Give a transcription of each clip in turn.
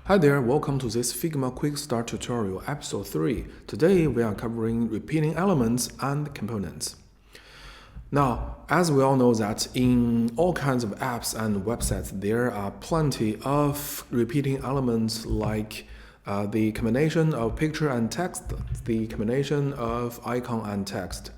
Hi there, welcome to this Figma Quick Start tutorial episode 3. Today we are covering repeating elements and components. Now, as we all know that in all kinds of apps and websites, there are plenty of repeating elements like the combination of picture and text, the combination of icon and text,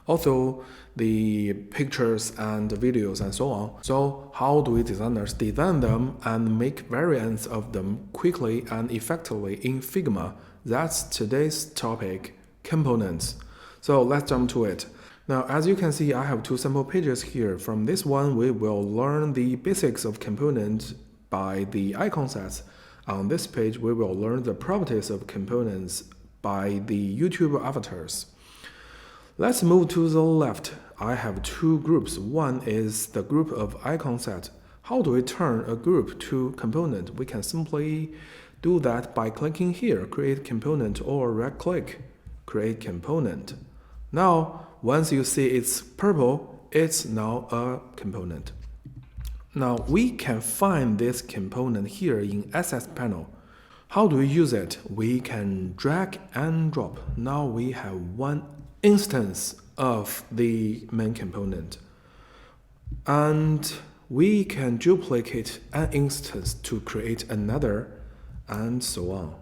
also the pictures and videos and so on. So how do we designers design them and make variants of them quickly and effectively in Figma? That's today's topic, components. So let's jump to it. Now, as you can see, I have two sample pages here. From this one, we will learn the basics of components by the icon sets. On this page, we will learn the properties of components by the YouTube avatars. Let's move to the left. I have two groups. One is the group of icon set. How do we turn a group to component? We can simply do that by clicking here, create component, or right click, create component. Now, once you see it's purple, it's now a component. Now, we can find this component here in Assets panel. How do we use it? We can drag and drop. Now we have one instance of the main component. And we can duplicate an instance to create another, and so on.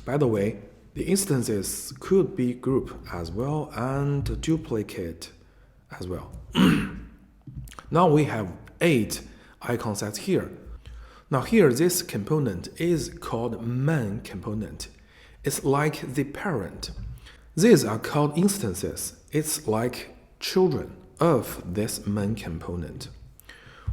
By the way, the instances could be group as well and duplicate as well. Now we have 8 icon sets here. Now here, this component is called main component. It's like the parent. These are called instances. It's like children of this main component.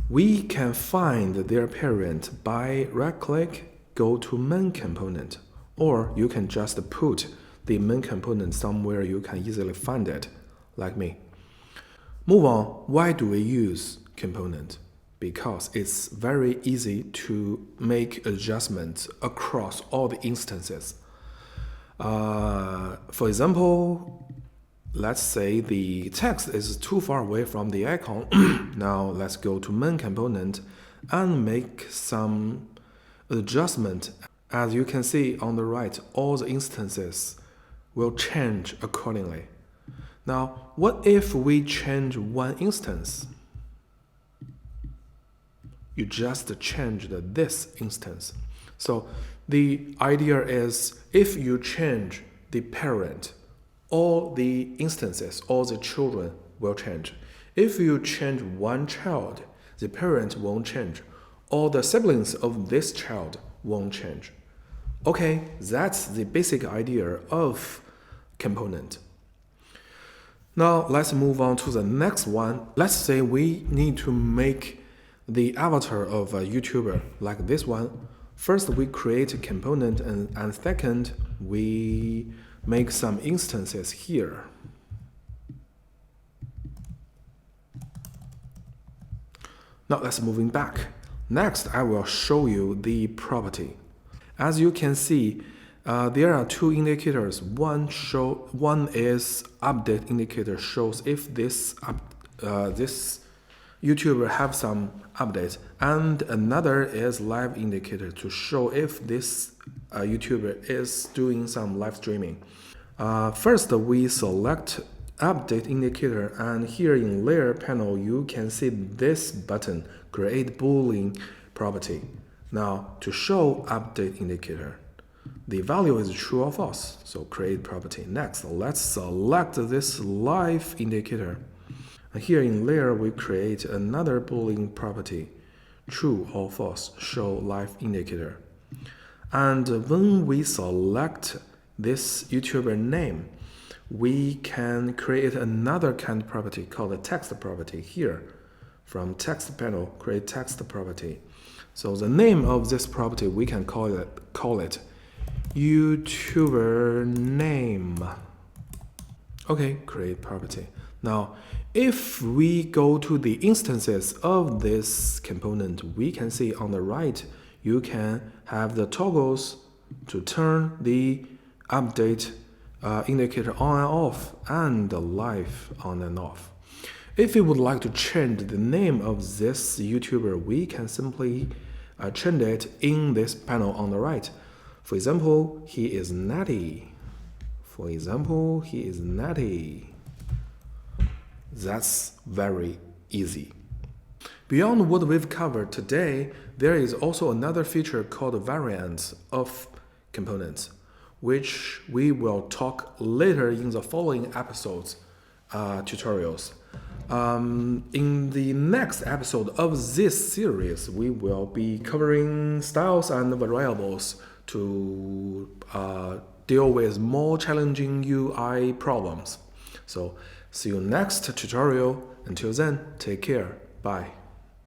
We can find their parent by right-click, go to main component, or you can just put the main component somewhere you can easily find it, like me. Move on. Why do we use component? Because it's very easy to make adjustments across all the instances. For example, let's say the text is too far away from the icon. Now let's go to main component and make some adjustment. As you can see on the right, all the instances will change accordingly. Now, what if we change one instance? You just changed this instance. So the idea is, if you change the parent, all the instances, all the children will change. If you change one child, the parent won't change. All the siblings of this child won't change. Okay, that's the basic idea of component. Now let's move on to the next one. Let's say we need to make the avatar of a YouTuber like this one. First, we create a component, and second, we make some instances here. Now let's moving back. Next, I will show you the property. As you can see, there are two indicators. One is update indicator, shows if this YouTuber have some updates, and another is live indicator to show if this YouTuber is doing some live streaming. First, we select update indicator, and here in layer panel you can see this button, create boolean property. Now to show update indicator, the value is true or false, so create property. Next, let's select this live indicator. Here in layer, we create another boolean property, true or false, show live indicator. And when we select this YouTuber name, we can create another kind of property called a text property here. From text panel, create text property. So the name of this property, we can call it YouTuber name. Okay, create property. Now, if we go to the instances of this component, we can see on the right, you can have the toggles to turn the update indicator on and off, and the live on and off. If you would like to change the name of this YouTuber, we can simply change it in this panel on the right. For example, he is natty. For example, he is natty. That's very easy. Beyond what we've covered today, there is also another feature called variants of components, which we will talk later in the following episodes, tutorials. In the next episode of this series, we will be covering styles and variables to deal with more challenging UI problems. So see you next tutorial. Until then, take care. Bye.